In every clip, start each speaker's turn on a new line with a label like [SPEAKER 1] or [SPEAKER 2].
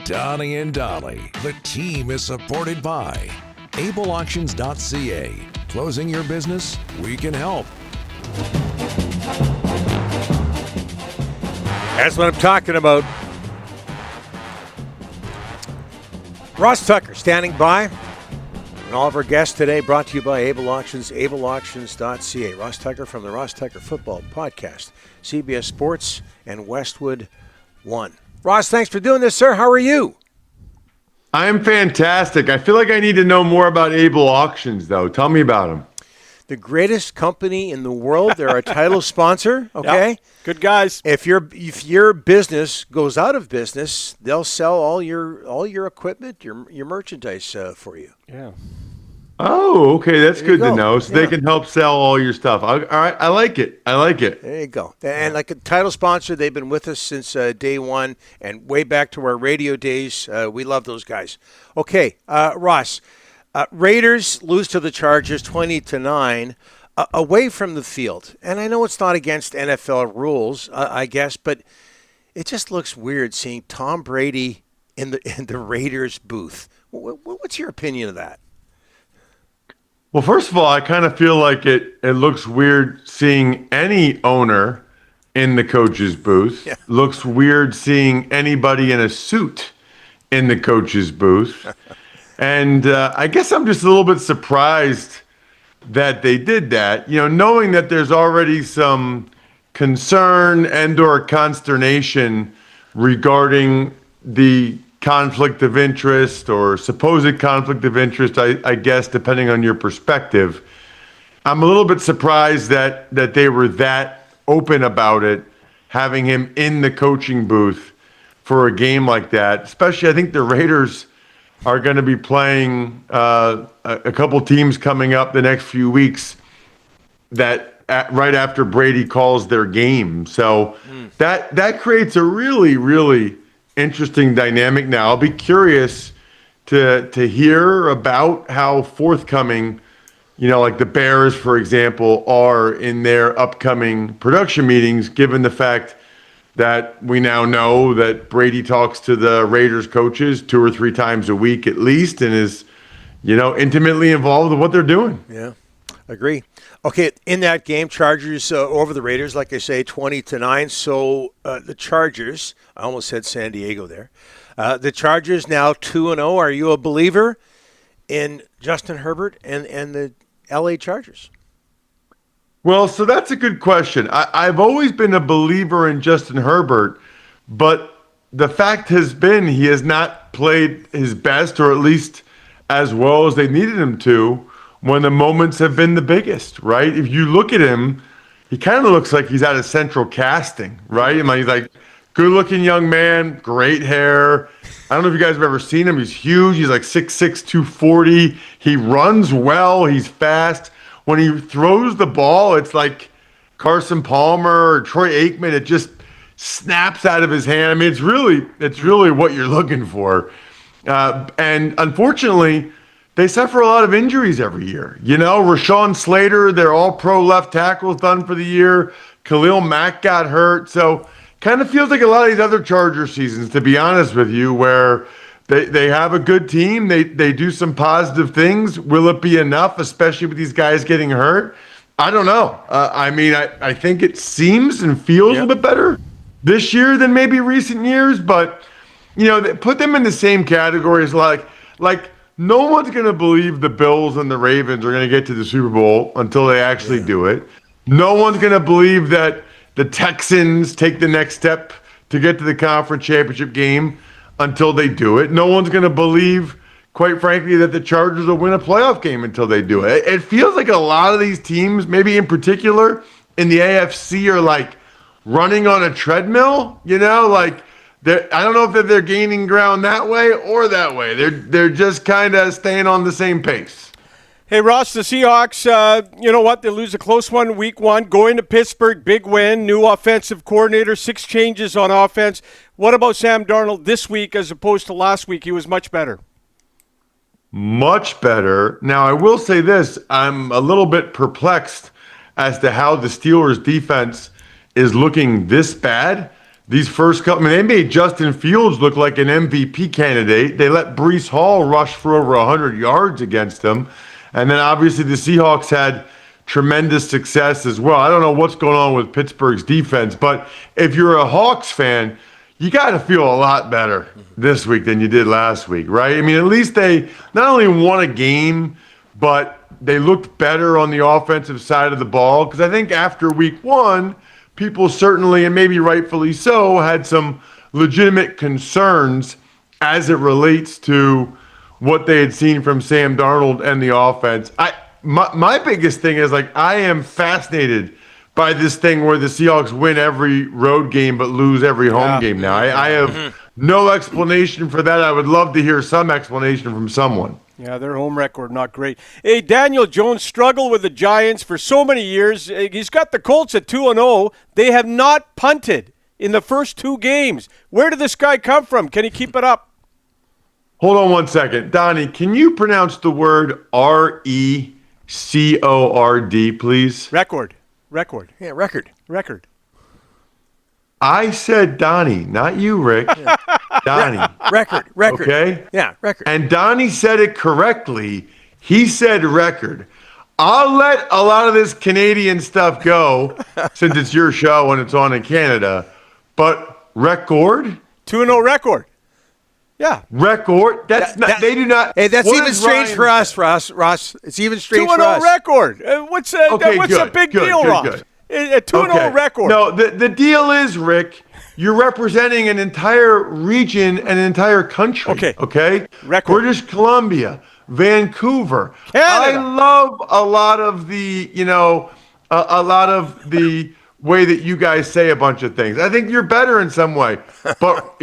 [SPEAKER 1] Donnie and Dolly. The team is supported by ableauctions.ca. Closing your business? We can help.
[SPEAKER 2] That's what I'm talking about. Ross Tucker standing by. And all of our guests today brought to you by Able Auctions, ableauctions.ca. Ross Tucker from the Ross Tucker Football Podcast, CBS Sports, and Westwood One. Ross, thanks for doing this, sir. How are you?
[SPEAKER 3] I'm fantastic. I feel like I need to know more about Able Auctions, though. Tell me about them.
[SPEAKER 2] The greatest company in the world. They're a title sponsor, okay?
[SPEAKER 4] Yep. Good guys.
[SPEAKER 2] If your business goes out of business, they'll sell all your equipment, your merchandise for you.
[SPEAKER 4] Yeah.
[SPEAKER 3] Oh, okay. That's good to know. So
[SPEAKER 2] Yeah.
[SPEAKER 3] they can help sell all your stuff. All right. I like it.
[SPEAKER 2] There you go. And like a title sponsor, they've been with us since day one and way back to our radio days. We love those guys. Okay, Ross, Raiders lose to the Chargers 20-9 away from the field. And I know it's not against NFL rules, I guess, but it just looks weird seeing Tom Brady in the Raiders booth. What's your opinion of that?
[SPEAKER 3] Well, first of all, I kind of feel like it looks weird seeing any owner in the coach's booth.
[SPEAKER 2] Yeah.
[SPEAKER 3] Looks weird seeing anybody in a suit in the coach's booth. And I guess I'm just a little bit surprised that they did that, knowing that there's already some concern and or consternation regarding the conflict of interest or supposed conflict of interest, I guess, depending on your perspective. I'm a little bit surprised that they were that open about it, having him in the coaching booth for a game like that. Especially, I think the Raiders are going to be playing a couple teams coming up the next few weeks that right after Brady calls their game. So that creates a really, really interesting dynamic. Now I'll be curious to hear about how forthcoming, like the Bears, for example, are in their upcoming production meetings, given the fact that we now know that Brady talks to the Raiders coaches 2 or 3 times a week at least and is, intimately involved with what they're doing.
[SPEAKER 2] Yeah, agree. Okay, in that game, Chargers over the Raiders, like I say, 20-9. So the Chargers, I almost said San Diego there. The Chargers now 2-0. Are you a believer in Justin Herbert and the LA Chargers?
[SPEAKER 3] Well, so that's a good question. I've always been a believer in Justin Herbert, but the fact has been he has not played his best, or at least as well as they needed him to, when the moments have been the biggest, right? If you look at him, he kind of looks like he's out of central casting, right? He's like good-looking young man, great hair. I don't know if you guys have ever seen him. He's huge. He's like 6'6", 240. He runs well. He's fast. When he throws the ball, it's like Carson Palmer or Troy Aikman. It just snaps out of his hand. I mean, it's really what you're looking for. And unfortunately, they suffer a lot of injuries every year. Rashawn Slater, they're all pro left tackles done for the year. Khalil Mack got hurt. So kind of feels like a lot of these other Charger seasons, to be honest with you, where they have a good team. They do some positive things. Will it be enough, especially with these guys getting hurt? I don't know. I think it seems and feels a little bit better this year than maybe recent years. But, they put them in the same category as like no one's going to believe the Bills and the Ravens are going to get to the Super Bowl until they actually do it. No one's going to believe that the Texans take the next step to get to the conference championship game until they do it. No one's going to believe, quite frankly, that the Chargers will win a playoff game until they do it. It feels like a lot of these teams, maybe in particular in the AFC, are like running on a treadmill, I don't know if they're gaining ground that way or that way. They're just kind of staying on the same pace.
[SPEAKER 4] Hey, Ross, the Seahawks, you know what? They lose a close one week 1. Going to Pittsburgh, big win, new offensive coordinator, 6 changes on offense. What about Sam Darnold this week as opposed to last week? He was much better.
[SPEAKER 3] Much better. Now, I will say this. I'm a little bit perplexed as to how the Steelers' defense is looking this bad, these first couple. I mean, they made Justin Fields look like an MVP candidate. They let Breece Hall rush for over 100 yards against them. And then obviously the Seahawks had tremendous success as well. I don't know what's going on with Pittsburgh's defense, but if you're a Hawks fan, you got to feel a lot better this week than you did last week, right? I mean, at least they not only won a game, but they looked better on the offensive side of the ball. Because I think after week one, people certainly, and maybe rightfully so, had some legitimate concerns as it relates to what they had seen from Sam Darnold and the offense. My biggest thing is, like, I am fascinated by this thing where the Seahawks win every road game but lose every home game now. I have no explanation for that. I would love to hear some explanation from someone.
[SPEAKER 4] Yeah, their home record not great. Hey, Daniel Jones struggled with the Giants for so many years. He's got the Colts at 2-0. They have not punted in the first 2 games. Where did this guy come from? Can he keep it up?
[SPEAKER 3] Hold on one second. Donnie, can you pronounce the word RECORD, please?
[SPEAKER 4] Record.
[SPEAKER 2] Yeah, record.
[SPEAKER 3] I said Donnie, not you, Rick. Donnie.
[SPEAKER 2] Record.
[SPEAKER 3] Okay?
[SPEAKER 2] Yeah, record.
[SPEAKER 3] And Donnie said it correctly. He said record. I'll let a lot of this Canadian stuff go since it's your show and it's on in Canada. But record?
[SPEAKER 4] 2-0 record. Yeah.
[SPEAKER 3] Record? They do not.
[SPEAKER 2] Hey, that's
[SPEAKER 3] what
[SPEAKER 2] even
[SPEAKER 3] is
[SPEAKER 2] strange
[SPEAKER 3] Ryan-
[SPEAKER 2] for us, Ross. It's even strange for
[SPEAKER 4] 2-0
[SPEAKER 2] us.
[SPEAKER 4] record. What's
[SPEAKER 3] good,
[SPEAKER 4] a big
[SPEAKER 3] good,
[SPEAKER 4] deal,
[SPEAKER 3] good,
[SPEAKER 4] Ross?
[SPEAKER 3] good.
[SPEAKER 4] A 2-0 record.
[SPEAKER 3] No, the deal is, Rick, you're representing an entire region and an entire country. Okay?
[SPEAKER 4] Record.
[SPEAKER 3] British Columbia, Vancouver.
[SPEAKER 4] Canada.
[SPEAKER 3] I love a lot of the, a lot of the way that you guys say a bunch of things. I think you're better in some way. But,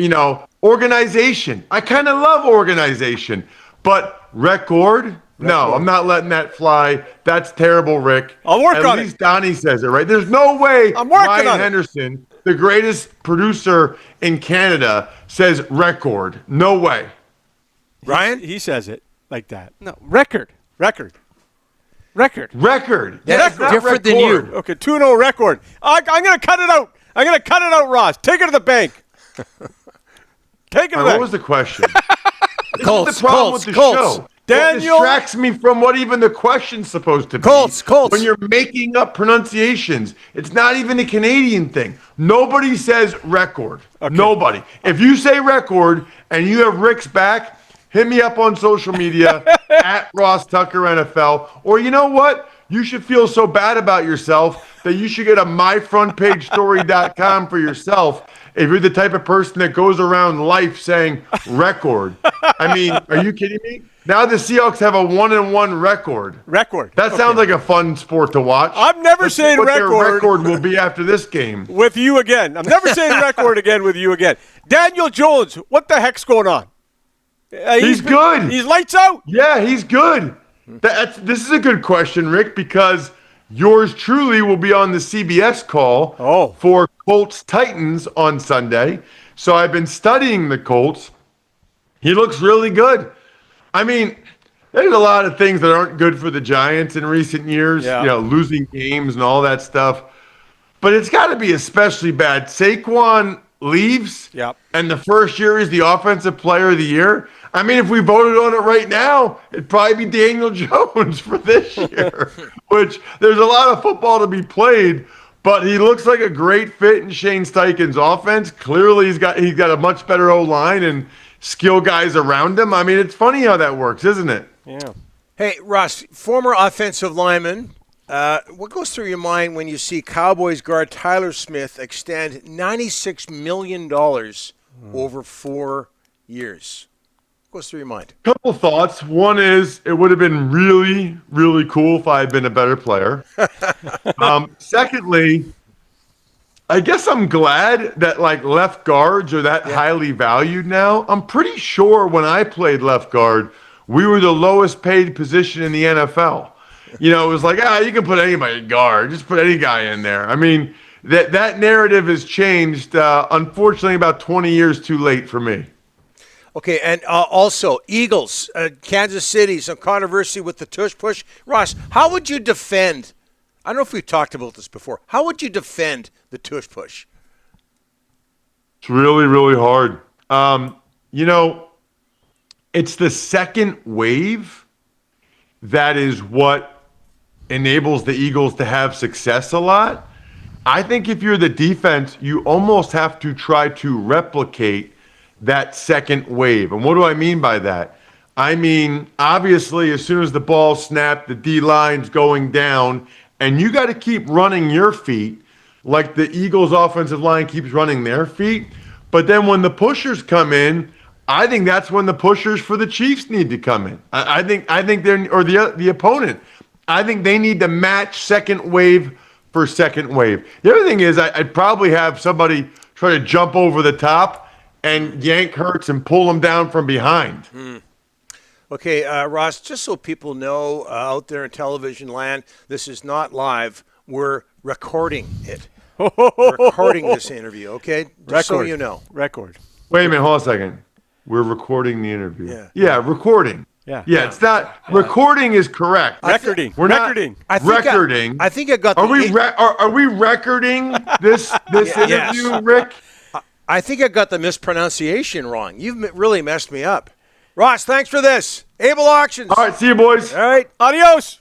[SPEAKER 3] organization. I kind of love organization. But record? No, I'm not letting that fly. That's terrible, Rick.
[SPEAKER 4] I'll work on it.
[SPEAKER 3] At least Donnie says it, right? There's no way
[SPEAKER 4] I'm working
[SPEAKER 3] Ryan
[SPEAKER 4] on it.
[SPEAKER 3] Henderson, the greatest producer in Canada, says record. No way.
[SPEAKER 2] Ryan?
[SPEAKER 4] He says it like that.
[SPEAKER 5] No, record.
[SPEAKER 4] Record.
[SPEAKER 3] Record.
[SPEAKER 2] Yeah,
[SPEAKER 3] It's not
[SPEAKER 2] different than
[SPEAKER 3] record.
[SPEAKER 2] you.
[SPEAKER 4] Okay, 2-0 record. I'm going to cut it out. I'm going to cut it out, Ross. Take it to the bank. Take it to the
[SPEAKER 3] All right, what
[SPEAKER 4] bank.
[SPEAKER 3] was the question?
[SPEAKER 2] Colts,
[SPEAKER 3] This is the problem with the show.
[SPEAKER 4] Daniel-
[SPEAKER 3] It distracts me from what even the question's supposed to be.
[SPEAKER 2] Colts.
[SPEAKER 3] When you're making up pronunciations, it's not even a Canadian thing. Nobody says record. Okay. Nobody. If you say record and you have Rick's back, hit me up on social media at Ross Tucker NFL. Or you know what? You should feel so bad about yourself that you should get a myfrontpagestory.com for yourself if you're the type of person that goes around life saying record. I mean, are you kidding me? Now the Seahawks have a 1-1 record.
[SPEAKER 4] Record.
[SPEAKER 3] That sounds like a fun sport to watch.
[SPEAKER 4] I'm never
[SPEAKER 3] Let's see
[SPEAKER 4] saying
[SPEAKER 3] what
[SPEAKER 4] record.
[SPEAKER 3] their record will be after this game.
[SPEAKER 4] With you again. I'm never saying record again with you again. Daniel Jones, what the heck's going on?
[SPEAKER 3] He's good.
[SPEAKER 4] He's lights out.
[SPEAKER 3] Yeah, he's good. This is a good question, Rick, because yours truly will be on the CBS call for Colts Titans on Sunday. So I've been studying the Colts. He looks really good. I mean, there's a lot of things that aren't good for the Giants in recent years, losing games and all that stuff. But it's got to be especially bad. Saquon leaves, and the first year is the offensive player of the year. I mean, if we voted on it right now, it'd probably be Daniel Jones for this year, which there's a lot of football to be played, but he looks like a great fit in Shane Steichen's offense. Clearly, he's got a much better O-line and skill guys around him. I mean, it's funny how that works, isn't it?
[SPEAKER 4] Yeah.
[SPEAKER 2] Hey, Ross, former offensive lineman, what goes through your mind when you see Cowboys guard Tyler Smith extend $96 million over 4 years? What goes through your mind?
[SPEAKER 3] Couple thoughts. One is it would have been really, really cool if I had been a better player. Secondly, I guess I'm glad that left guards are that highly valued now. I'm pretty sure when I played left guard, we were the lowest paid position in the NFL. It was like, you can put anybody at guard. Just put any guy in there. I mean, that narrative has changed, unfortunately, about 20 years too late for me.
[SPEAKER 2] Okay, and also, Eagles, Kansas City, some controversy with the tush push. Ross, how would you defend, I don't know if we've talked about this before, how would you defend the tush push?
[SPEAKER 3] It's really, really hard. You know, it's the second wave that is what enables the Eagles to have success a lot. I think if you're the defense, you almost have to try to replicate that second wave. And what do I mean by that? I mean, obviously, as soon as the ball snapped, the D-line's going down, and you got to keep running your feet like the Eagles' offensive line keeps running their feet. But then when the pushers come in, I think that's when the pushers for the Chiefs need to come in. I think they're, or the opponent. I think they need to match second wave for second wave. The other thing is I'd probably have somebody try to jump over the top and yank Hurts and pull him down from behind.
[SPEAKER 2] Okay, Ross, just so people know out there in television land, this is not live. We're recording it. We're recording this interview, okay? Just so you know.
[SPEAKER 4] Record.
[SPEAKER 3] Wait a minute, hold on a second. We're recording the interview.
[SPEAKER 2] Yeah.
[SPEAKER 3] Recording.
[SPEAKER 4] Yeah.
[SPEAKER 3] Yeah, it's not. Recording is correct.
[SPEAKER 4] Recording.
[SPEAKER 3] We're not
[SPEAKER 4] recording.
[SPEAKER 3] recording.
[SPEAKER 2] I think I got
[SPEAKER 3] Are we recording this interview, Rick?
[SPEAKER 2] I think I got the mispronunciation wrong. You've really messed me up. Ross, thanks for this. Able Auctions.
[SPEAKER 3] All right, see you, boys.
[SPEAKER 2] All right.
[SPEAKER 4] Adios.